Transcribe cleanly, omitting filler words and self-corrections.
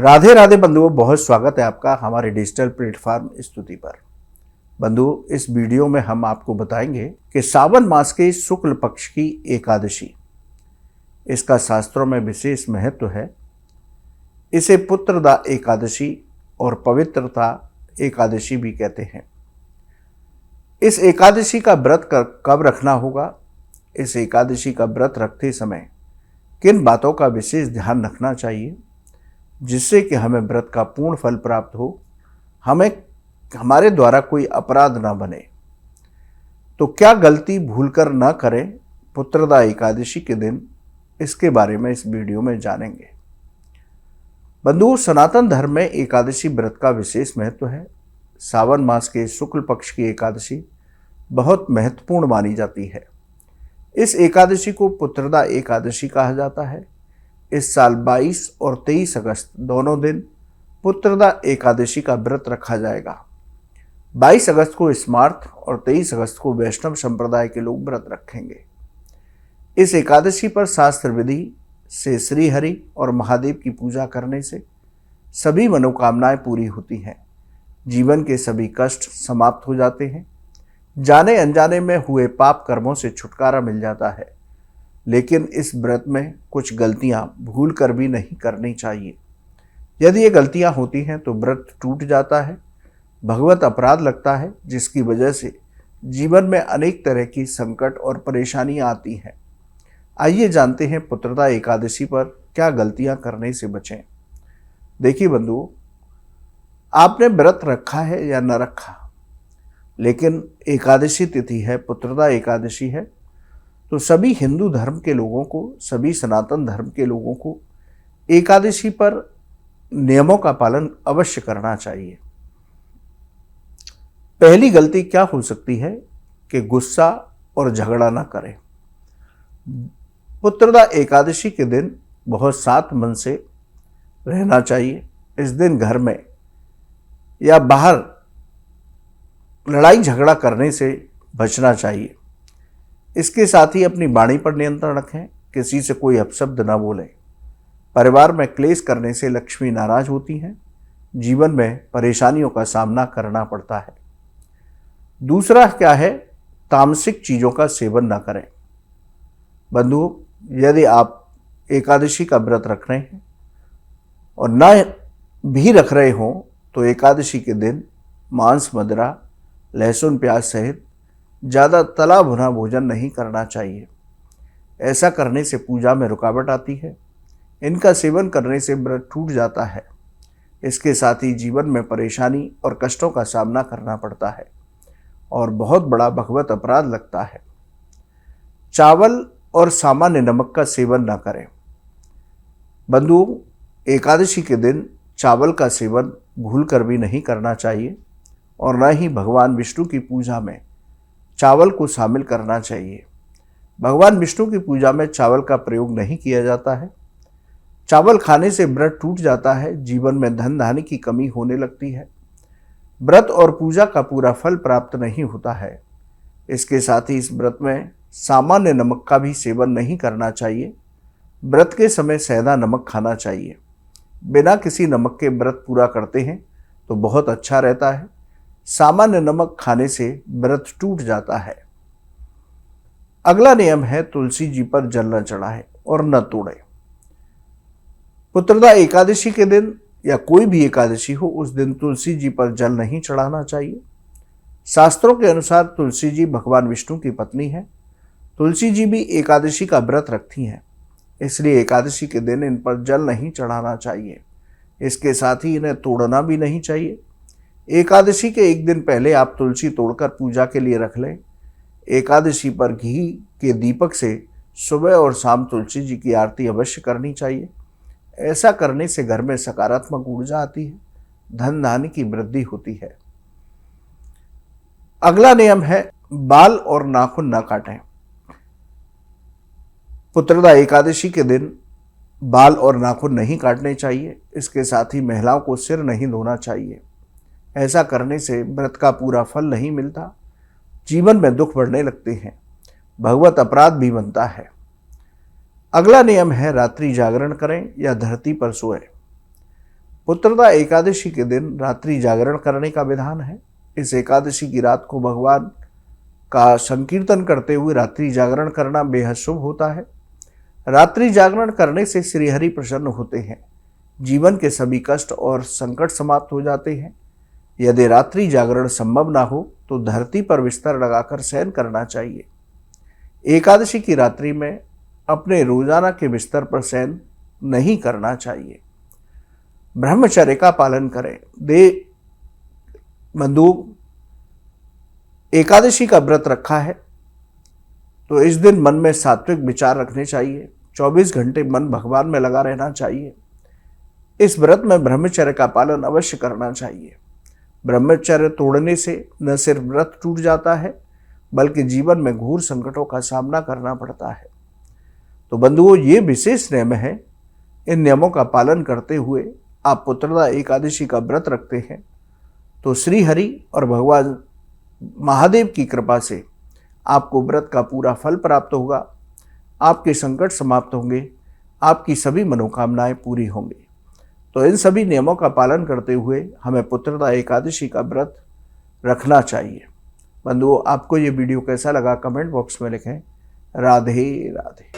राधे राधे बंधुओं, बहुत स्वागत है आपका हमारे डिजिटल प्लेटफॉर्म स्तुति पर। बंधुओं, इस वीडियो में हम आपको बताएंगे कि सावन मास के शुक्ल पक्ष की एकादशी, इसका शास्त्रों में विशेष महत्व है। इसे पुत्रदा एकादशी और पवित्रता एकादशी भी कहते हैं। इस एकादशी का व्रत कब रखना होगा, इस एकादशी का व्रत रखते समय किन बातों का विशेष ध्यान रखना चाहिए जिससे कि हमें व्रत का पूर्ण फल प्राप्त हो, हमारे द्वारा कोई अपराध ना बने, तो क्या गलती भूलकर ना करें पुत्रदा एकादशी के दिन, इसके बारे में इस वीडियो में जानेंगे। बंधुओं, सनातन धर्म में एकादशी व्रत का विशेष महत्व है। सावन मास के शुक्ल पक्ष की एकादशी बहुत महत्वपूर्ण मानी जाती है। इस एकादशी को पुत्रदा एकादशी कहा जाता है। इस साल 22 और 23 अगस्त दोनों दिन पुत्रदा एकादशी का व्रत रखा जाएगा। 22 अगस्त को स्मार्त और 23 अगस्त को वैष्णव संप्रदाय के लोग व्रत रखेंगे। इस एकादशी पर शास्त्र विधि से श्री हरि और महादेव की पूजा करने से सभी मनोकामनाएं पूरी होती हैं। जीवन के सभी कष्ट समाप्त हो जाते हैं। जाने अनजाने में हुए पाप कर्मों से छुटकारा मिल जाता है। लेकिन इस व्रत में कुछ गलतियां भूल कर भी नहीं करनी चाहिए। यदि ये गलतियां होती हैं तो व्रत टूट जाता है, भगवत अपराध लगता है, जिसकी वजह से जीवन में अनेक तरह की संकट और परेशानियां आती हैं। आइए जानते हैं पुत्रदा एकादशी पर क्या गलतियां करने से बचें। देखिए बंधुओं, आपने व्रत रखा है या न रखा, लेकिन एकादशी तिथि है, पुत्रदा एकादशी है, तो सभी हिंदू धर्म के लोगों को, सभी सनातन धर्म के लोगों को एकादशी पर नियमों का पालन अवश्य करना चाहिए। पहली गलती क्या हो सकती है कि गुस्सा और झगड़ा ना करें। पुत्रदा एकादशी के दिन बहुत शांत मन से रहना चाहिए। इस दिन घर में या बाहर लड़ाई झगड़ा करने से बचना चाहिए। इसके साथ ही अपनी वाणी पर नियंत्रण रखें, किसी से कोई अपशब्द न बोलें। परिवार में क्लेश करने से लक्ष्मी नाराज होती हैं, जीवन में परेशानियों का सामना करना पड़ता है। दूसरा क्या है, तामसिक चीज़ों का सेवन न करें। बंधुओं, यदि आप एकादशी का व्रत रख रहे हैं और न भी रख रहे हों तो एकादशी के दिन मांस, मदिरा, लहसुन, प्याज सहित ज़्यादा तला भुना भोजन नहीं करना चाहिए। ऐसा करने से पूजा में रुकावट आती है। इनका सेवन करने से व्रत टूट जाता है। इसके साथ ही जीवन में परेशानी और कष्टों का सामना करना पड़ता है और बहुत बड़ा भगवत अपराध लगता है। चावल और सामान्य नमक का सेवन न करें। बंधुओं, एकादशी के दिन चावल का सेवन भूलकर भी नहीं करना चाहिए और न ही भगवान विष्णु की पूजा में चावल को शामिल करना चाहिए। भगवान विष्णु की पूजा में चावल का प्रयोग नहीं किया जाता है। चावल खाने से व्रत टूट जाता है, जीवन में धन धान्य की कमी होने लगती है। व्रत और पूजा का पूरा फल प्राप्त नहीं होता है। इसके साथ ही इस व्रत में सामान्य नमक का भी सेवन नहीं करना चाहिए। व्रत के समय सैंधा नमक खाना चाहिए। बिना किसी नमक के व्रत पूरा करते हैं तो बहुत अच्छा रहता है। सामान्य नमक खाने से व्रत टूट जाता है। अगला नियम है, तुलसी जी पर जल न चढ़ाए और न तोड़े। पुत्रदा एकादशी के दिन या कोई भी एकादशी हो, उस दिन तुलसी जी पर जल नहीं चढ़ाना चाहिए। शास्त्रों के अनुसार तुलसी जी भगवान विष्णु की पत्नी है। तुलसी जी भी एकादशी का व्रत रखती हैं, इसलिए एकादशी के दिन इन पर जल नहीं चढ़ाना चाहिए। इसके साथ ही इन्हें तोड़ना भी नहीं चाहिए। एकादशी के एक दिन पहले आप तुलसी तोड़कर पूजा के लिए रख लें। एकादशी पर घी के दीपक से सुबह और शाम तुलसी जी की आरती अवश्य करनी चाहिए। ऐसा करने से घर में सकारात्मक ऊर्जा आती है, धन धान्य की वृद्धि होती है। अगला नियम है, बाल और नाखून न काटें। पुत्रदा एकादशी के दिन बाल और नाखून नहीं काटने चाहिए। इसके साथ ही महिलाओं को सिर नहीं धोना चाहिए। ऐसा करने से व्रत का पूरा फल नहीं मिलता, जीवन में दुख बढ़ने लगते हैं, भगवत अपराध भी बनता है। अगला नियम है, रात्रि जागरण करें या धरती पर सोएं। पुत्रदा एकादशी के दिन रात्रि जागरण करने का विधान है। इस एकादशी की रात को भगवान का संकीर्तन करते हुए रात्रि जागरण करना बेहद शुभ होता है। रात्रि जागरण करने से श्रीहरि प्रसन्न होते हैं, जीवन के सभी कष्ट और संकट समाप्त हो जाते हैं। यदि रात्रि जागरण संभव ना हो तो धरती पर बिस्तर लगाकर शयन करना चाहिए। एकादशी की रात्रि में अपने रोजाना के बिस्तर पर शयन नहीं करना चाहिए। ब्रह्मचर्य का पालन करें। बंधु, एकादशी का व्रत रखा है तो इस दिन मन में सात्विक विचार रखने चाहिए। 24 घंटे मन भगवान में लगा रहना चाहिए। इस व्रत में ब्रह्मचर्य का पालन अवश्य करना चाहिए। ब्रह्मचर्य तोड़ने से न सिर्फ व्रत टूट जाता है बल्कि जीवन में घोर संकटों का सामना करना पड़ता है। तो बंधुओं, ये विशेष नियम है। इन नियमों का पालन करते हुए आप पुत्रदा एकादशी का व्रत रखते हैं तो श्री हरि और भगवान महादेव की कृपा से आपको व्रत का पूरा फल प्राप्त होगा। आपके संकट समाप्त होंगे, आपकी सभी मनोकामनाएं पूरी होंगी। तो इन सभी नियमों का पालन करते हुए हमें पुत्रदा एकादशी का व्रत रखना चाहिए। बंधुओं, आपको ये वीडियो कैसा लगा कमेंट बॉक्स में लिखें। राधे राधे।